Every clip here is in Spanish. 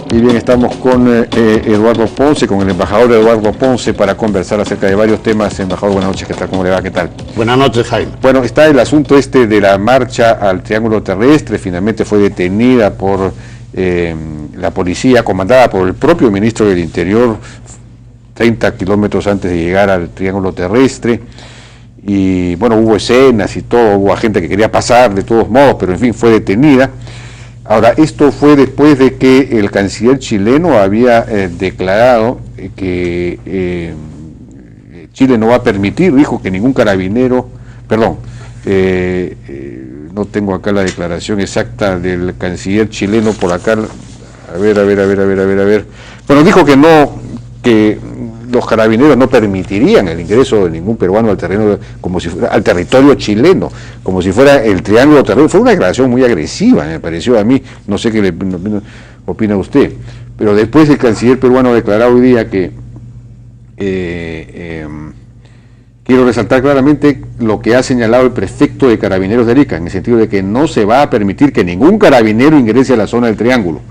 Y bien, estamos con Eduardo Ponce, con el embajador Eduardo Ponce, para conversar acerca de varios temas. Embajador, buenas noches, ¿qué tal? ¿Cómo le va? ¿Qué tal? Buenas noches, Jaime. Bueno, está el asunto de la marcha al Triángulo Terrestre. Finalmente fue detenida por la policía, comandada por el propio ministro del Interior, 30 kilómetros antes de llegar al Triángulo Terrestre. Y bueno, hubo escenas y todo, hubo gente que quería pasar de todos modos, pero en fin, fue detenida. Ahora, esto fue después de que el canciller chileno había declarado que Chile no va a permitir, dijo que ningún carabinero, perdón, no tengo acá la declaración exacta del canciller chileno por acá, a ver. Bueno, dijo que no, que los carabineros no permitirían el ingreso de ningún peruano al terreno, como si fuera al territorio chileno, como si fuera el Triángulo Terrestre. Fue una declaración muy agresiva, me pareció a mí, no sé qué opina usted, pero después el canciller peruano declaró hoy día que quiero resaltar claramente lo que ha señalado el prefecto de Carabineros de Arica, en el sentido de que no se va a permitir que ningún carabinero ingrese a la zona del Triángulo.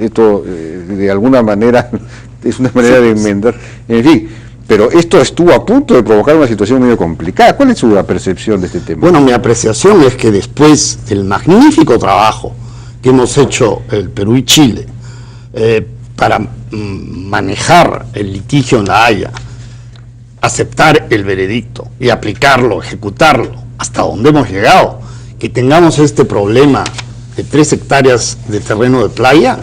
Esto de alguna manera es una manera de enmendar, en fin, pero esto estuvo a punto de provocar una situación medio complicada. ¿Cuál es su percepción de este tema? Bueno, mi apreciación es que después del magnífico trabajo que hemos hecho el Perú y Chile para manejar el litigio en La Haya, aceptar el veredicto y aplicarlo, ejecutarlo, hasta donde hemos llegado, que tengamos este problema de 3 hectáreas de terreno de playa,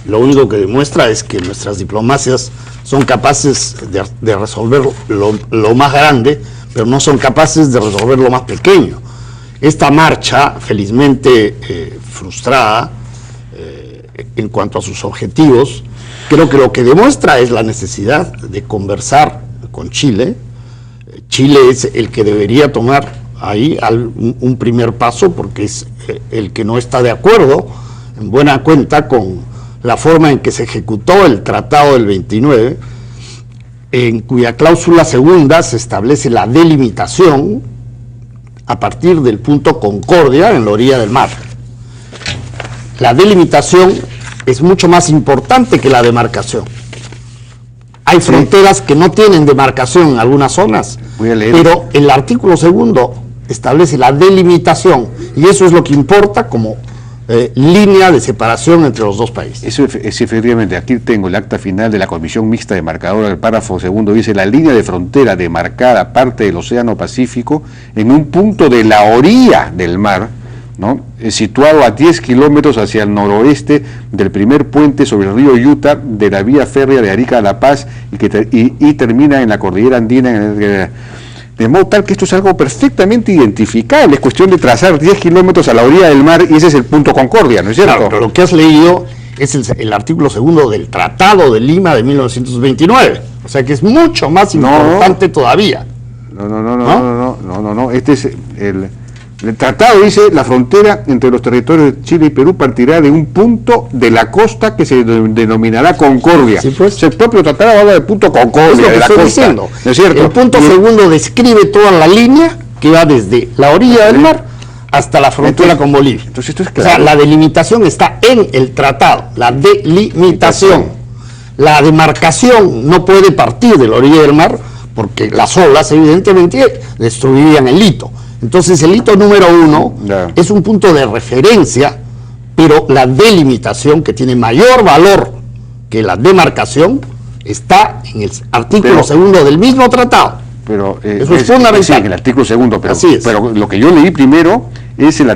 lo único que demuestra es que nuestras diplomacias son capaces de resolver lo más grande, pero no son capaces de resolver lo más pequeño. Esta marcha, felizmente frustrada en cuanto a sus objetivos, creo que lo que demuestra es la necesidad de conversar con Chile. Chile es el que debería tomar ahí un primer paso, porque es el que no está de acuerdo, en buena cuenta, con la forma en que se ejecutó el Tratado del 29, en cuya cláusula segunda se establece la delimitación a partir del punto Concordia en la orilla del mar. La delimitación es mucho más importante que la demarcación. Hay fronteras que no tienen demarcación en algunas zonas, pero el artículo segundo establece la delimitación, y eso es lo que importa como línea de separación entre los dos países. Eso es efectivamente, aquí tengo el acta final de la Comisión Mixta Demarcadora, el párrafo segundo dice: la línea de frontera demarcada parte del Océano Pacífico en un punto de la orilla del mar, ¿no?, situado a 10 kilómetros hacia el noroeste del primer puente sobre el río Utah de la vía férrea de Arica a La Paz y termina en la cordillera andina, de modo tal que esto es algo perfectamente identificable. Es cuestión de trazar 10 kilómetros a la orilla del mar y ese es el punto Concordia, ¿no es cierto? Claro, pero lo que has leído es el artículo segundo del Tratado de Lima de 1929, o sea que es mucho más importante todavía. No, este es el tratado dice: la frontera entre los territorios de Chile y Perú partirá de un punto de la costa que se denominará Concordia. Sí, pues. El propio tratado habla del punto Concordia, es lo que de la estoy costa, diciendo. ¿no es cierto? El punto segundo describe toda la línea que va desde la orilla del mar hasta la frontera con Bolivia. Entonces esto es claro. O sea, la delimitación está en el tratado, la delimitación. La demarcación no puede partir de la orilla del mar porque las olas evidentemente destruirían el hito. Entonces el hito número 1 es un punto de referencia, pero la delimitación, que tiene mayor valor que la demarcación, está en el artículo segundo del mismo tratado. Pero eso es fundamental. Sí, en el artículo segundo, pero lo que yo leí primero es el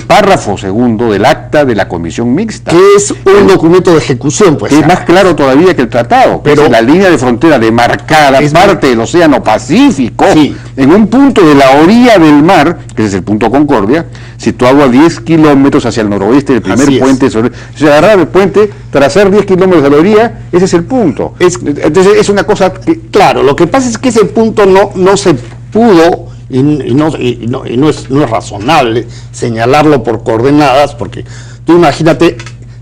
párrafo segundo del acta de la Comisión Mixta. Que es un documento de ejecución, pues. Que es más claro todavía que el tratado, pero la línea de frontera demarcada es parte del Océano Pacífico, en un punto de la orilla del mar, que es el punto Concordia, situado a 10 kilómetros hacia el noroeste del primer puente. O sea, agarrar el puente, trazar 10 kilómetros a la orilla, ese es el punto. Entonces es una cosa que... Claro, lo que pasa es que ese punto no se pudo... Y no es razonable señalarlo por coordenadas, porque tú imagínate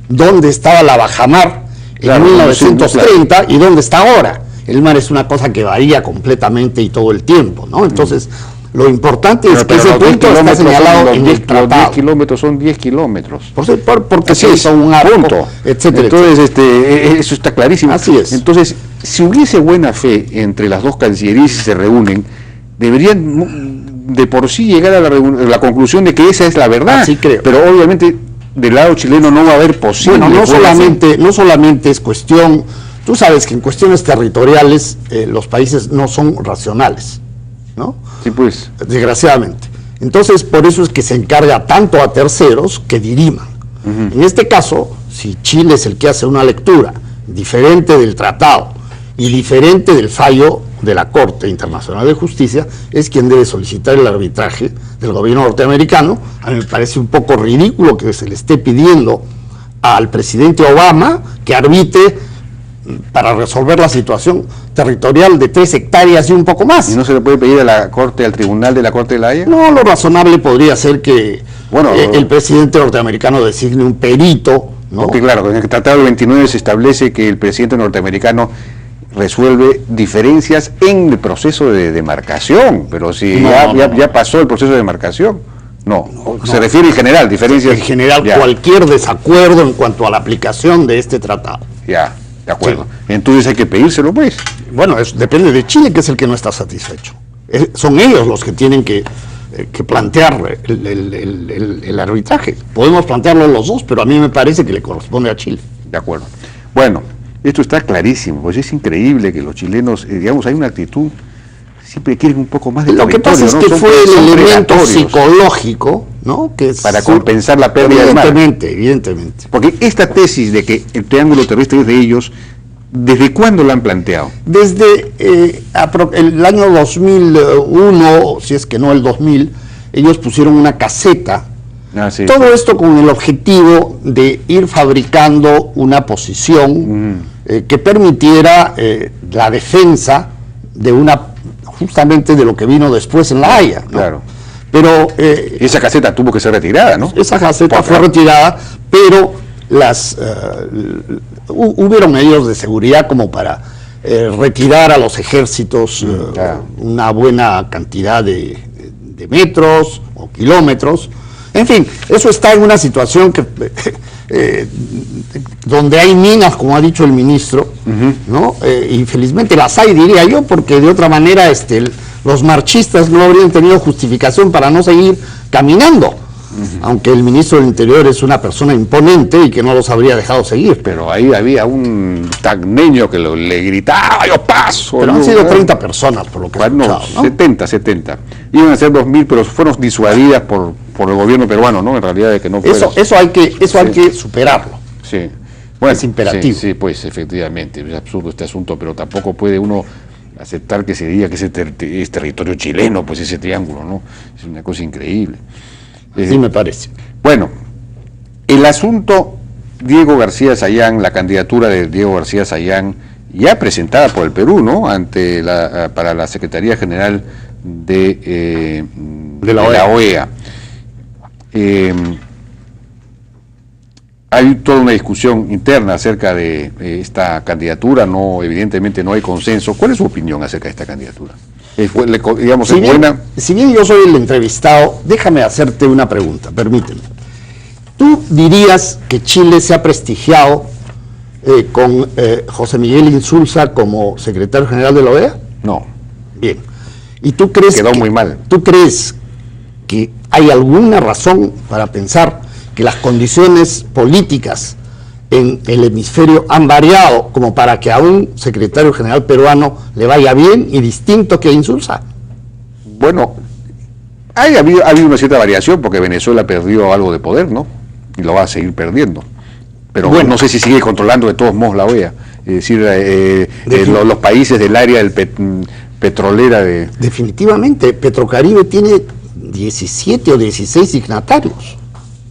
dónde estaba la bajamar en 1930 y dónde está ahora. El mar es una cosa que varía completamente y todo el tiempo, ¿no? Entonces, Lo importante es que pero ese los 10 punto está kilómetros señalado son en los el 10 tratado. kilómetros son 10 kilómetros. Porque Así sí, es, son un arco, punto. etcétera. Entonces, eso está clarísimo. Así es. Entonces, si hubiese buena fe entre las dos cancillerías y se reúnen, deberían de por sí llegar a la conclusión de que esa es la verdad. Así creo. Pero obviamente del lado chileno no va a haber posible. Bueno, no solamente es cuestión, tú sabes que en cuestiones territoriales los países no son racionales, ¿no? Sí, pues. Desgraciadamente. Entonces, por eso es que se encarga tanto a terceros que diriman. En este caso, si Chile es el que hace una lectura diferente del tratado y diferente del fallo de la Corte Internacional de Justicia, es quien debe solicitar el arbitraje del gobierno norteamericano. A mí me parece un poco ridículo que se le esté pidiendo al presidente Obama que arbitre para resolver la situación territorial de 3 hectáreas y un poco más. ¿Y no se le puede pedir a la Corte, al Tribunal de la Corte de la Haya? No, lo razonable podría ser que el presidente norteamericano designe un perito, ¿no? Porque claro, en el Tratado del 29 se establece que el presidente norteamericano resuelve diferencias en el proceso de demarcación, pero si ya pasó el proceso de demarcación, se refiere en general, diferencias. En general, cualquier desacuerdo en cuanto a la aplicación de este tratado. Ya, de acuerdo. Sí. Entonces hay que pedírselo, pues. Bueno, eso depende de Chile, que es el que no está satisfecho. Son ellos los que tienen que plantear el arbitraje. Podemos plantearlo los dos, pero a mí me parece que le corresponde a Chile. De acuerdo. Bueno, esto está clarísimo, pues es increíble que los chilenos, digamos, hay una actitud, siempre quieren un poco más de lo que pasa es que fue el elemento psicológico, ¿no? Que es para compensar la pérdida del mar. Evidentemente. Porque esta tesis de que el triángulo terrestre es de ellos, ¿desde cuándo la han planteado? Desde el año 2001, si es que no el 2000, ellos pusieron una caseta. Sí, todo esto con el objetivo de ir fabricando una posición que permitiera la defensa de justamente de lo que vino después en La Haya, ¿no? Claro. Pero esa caseta tuvo que ser retirada, ¿no? Esa caseta fue retirada, pero hubieron medios de seguridad como para retirar a los ejércitos una buena cantidad de metros o kilómetros. En fin, eso está en una situación que donde hay minas, como ha dicho el ministro, ¿no? Y felizmente las hay, diría yo, porque de otra manera los marchistas no habrían tenido justificación para no seguir caminando, aunque el ministro del Interior es una persona imponente y que no los habría dejado seguir. Pero ahí había un tagneño que le gritaba, yo paso. Pero han sido 30 personas, por lo que he escuchado, ¿no? 70. Iban a ser 2000, pero fueron disuadidas por el gobierno peruano, ¿no? En realidad de que no fuera. Eso hay que superarlo. Sí. Bueno, es imperativo. Sí, pues efectivamente, es absurdo este asunto, pero tampoco puede uno aceptar que se diga que es territorio chileno, pues ese triángulo, ¿no? Es una cosa increíble. Sí me parece. Bueno, el asunto Diego García Sayán, la candidatura de Diego García Sayán, ya presentada por el Perú, ¿no? Para la Secretaría General de la OEA. Hay toda una discusión interna acerca de esta candidatura, evidentemente no hay consenso. ¿Cuál es su opinión acerca de esta candidatura? Buena. Si bien yo soy el entrevistado, déjame hacerte una pregunta, permíteme. ¿Tú dirías que Chile se ha prestigiado con José Miguel Insulza como secretario general de la OEA? No. Bien. ¿Y tú crees muy mal. ¿Tú crees que hay alguna razón para pensar que las condiciones políticas en el hemisferio han variado como para que a un secretario general peruano le vaya bien y distinto que a Insulza? Bueno, ha habido una cierta variación porque Venezuela perdió algo de poder, ¿no? Y lo va a seguir perdiendo. Pero bueno, no sé si sigue controlando de todos modos la OEA. Es decir, los países del área petrolera de... Definitivamente, Petrocaribe tiene 17 o 16 signatarios,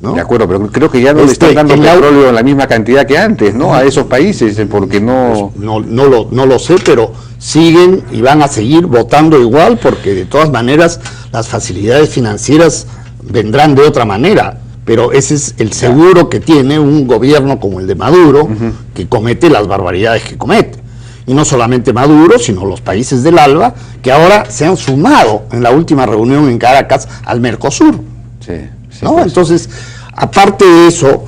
¿no? De acuerdo, pero creo que ya no le están dando petróleo en la misma cantidad que antes, ¿no? A esos países, porque no... No lo sé, pero siguen y van a seguir votando igual, porque de todas maneras las facilidades financieras vendrán de otra manera. Pero ese es el seguro que tiene un gobierno como el de Maduro, que comete las barbaridades que comete. y no solamente Maduro, sino los países del ALBA, que ahora se han sumado en la última reunión en Caracas al Mercosur. Sí, ¿no? pues. Entonces, aparte de eso,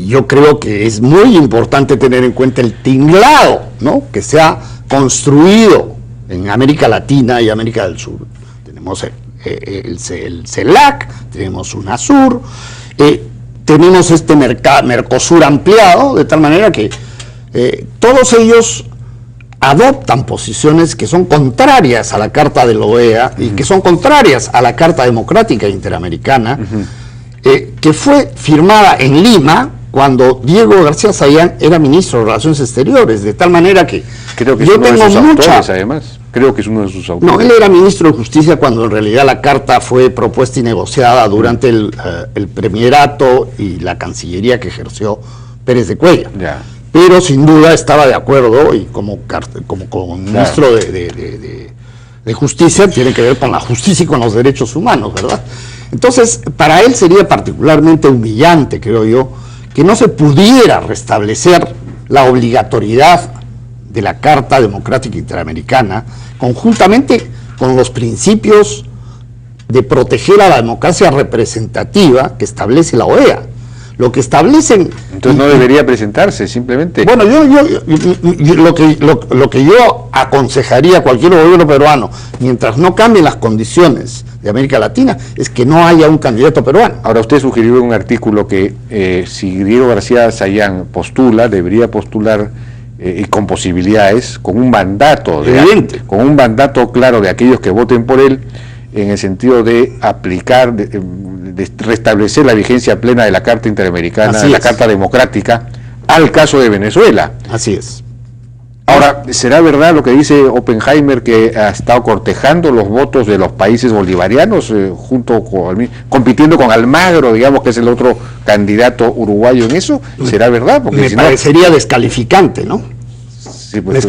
yo creo que es muy importante tener en cuenta el tinglado, ¿no?, que se ha construido en América Latina y América del Sur. Tenemos el CELAC, tenemos UNASUR, tenemos este Mercosur ampliado, de tal manera que todos ellos adoptan posiciones que son contrarias a la Carta de la OEA y que son contrarias a la Carta Democrática Interamericana, que fue firmada en Lima cuando Diego García Sayán era ministro de Relaciones Exteriores, de tal manera que creo que es uno de sus autores, además. Creo que es uno de sus autores. No, él era ministro de Justicia cuando en realidad la carta fue propuesta y negociada durante el premierato y la cancillería que ejerció Pérez de Cuellar. Ya. Pero sin duda estaba de acuerdo, y como ministro de Justicia tiene que ver con la justicia y con los derechos humanos, ¿verdad? Entonces, para él sería particularmente humillante, creo yo, que no se pudiera restablecer la obligatoriedad de la Carta Democrática Interamericana, conjuntamente con los principios de proteger a la democracia representativa que establece la OEA. Lo que establecen... Entonces no debería presentarse, simplemente. Bueno, lo que yo aconsejaría a cualquier gobierno peruano, mientras no cambien las condiciones de América Latina, es que no haya un candidato peruano. Ahora, usted sugirió en un artículo que si Diego García Sayán postula, debería postular y con posibilidades, con un mandato, con un mandato claro de aquellos que voten por él, en el sentido de aplicar, de restablecer la vigencia plena de la Carta Interamericana, de la Carta Democrática, al caso de Venezuela. Así es. Ahora, ¿será verdad lo que dice Oppenheimer, que ha estado cortejando los votos de los países bolivarianos, compitiendo con Almagro, digamos, que es el otro candidato uruguayo en eso? ¿Será verdad? Porque me parecería descalificante, ¿no? Sí, pues,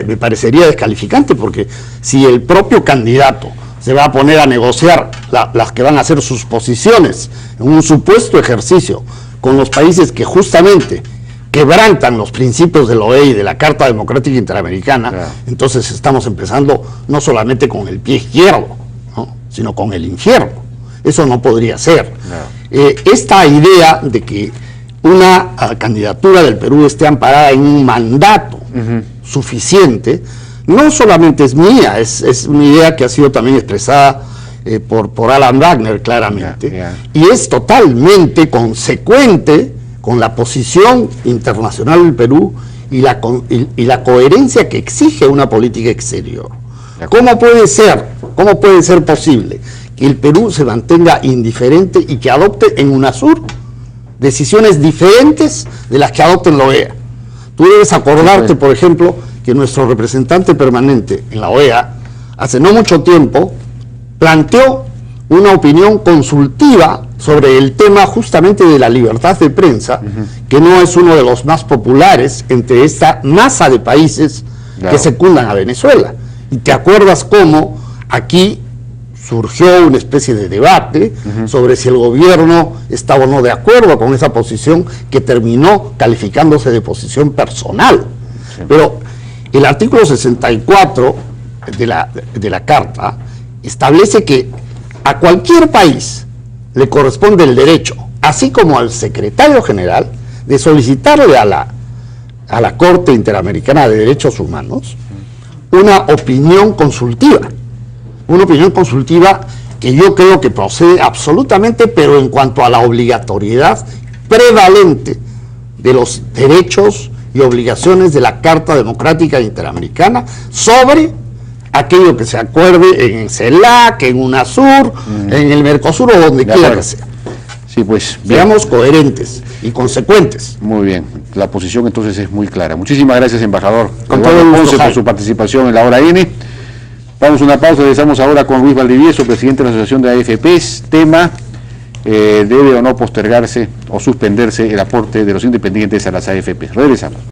me parecería descalificante, porque si el propio candidato se va a poner a negociar las que van a ser sus posiciones en un supuesto ejercicio con los países que justamente quebrantan los principios de la OEA y de la Carta Democrática Interamericana, claro, entonces estamos empezando no solamente con el pie izquierdo, ¿no?, sino con el infierno. Eso no podría ser. No. Esta idea de que una candidatura del Perú esté amparada en un mandato suficiente, no solamente es mía, es una idea que ha sido también expresada por Alan Wagner claramente, y es totalmente consecuente con la posición internacional del Perú y la coherencia que exige una política exterior. ¿Cómo puede ser posible que el Perú se mantenga indiferente y que adopte en UNASUR decisiones diferentes de las que adopte en la OEA? Tú debes acordarte, por ejemplo, que nuestro representante permanente en la OEA, hace no mucho tiempo, planteó una opinión consultiva sobre el tema justamente de la libertad de prensa, que no es uno de los más populares entre esta masa de países que secundan a Venezuela. Y te acuerdas cómo aquí surgió una especie de debate sobre si el gobierno estaba o no de acuerdo con esa posición, que terminó calificándose de posición personal. Sí. Pero el artículo 64 de la Carta establece que a cualquier país le corresponde el derecho, así como al secretario general, de solicitarle a la Corte Interamericana de Derechos Humanos una opinión consultiva. Una opinión consultiva que yo creo que procede absolutamente, pero en cuanto a la obligatoriedad prevalente de los derechos y obligaciones de la Carta Democrática Interamericana sobre aquello que se acuerde en el CELAC, en UNASUR, en el Mercosur o donde quiera que sea. Sí, pues seamos coherentes y consecuentes. Muy bien, la posición entonces es muy clara. Muchísimas gracias, embajador. Con todo el gusto, por su participación en la Hora N. Vamos a una pausa, regresamos ahora con Luis Valdivieso, presidente de la Asociación de AFPs. Tema, ¿debe o no postergarse o suspenderse el aporte de los independientes a las AFPs? Regresamos.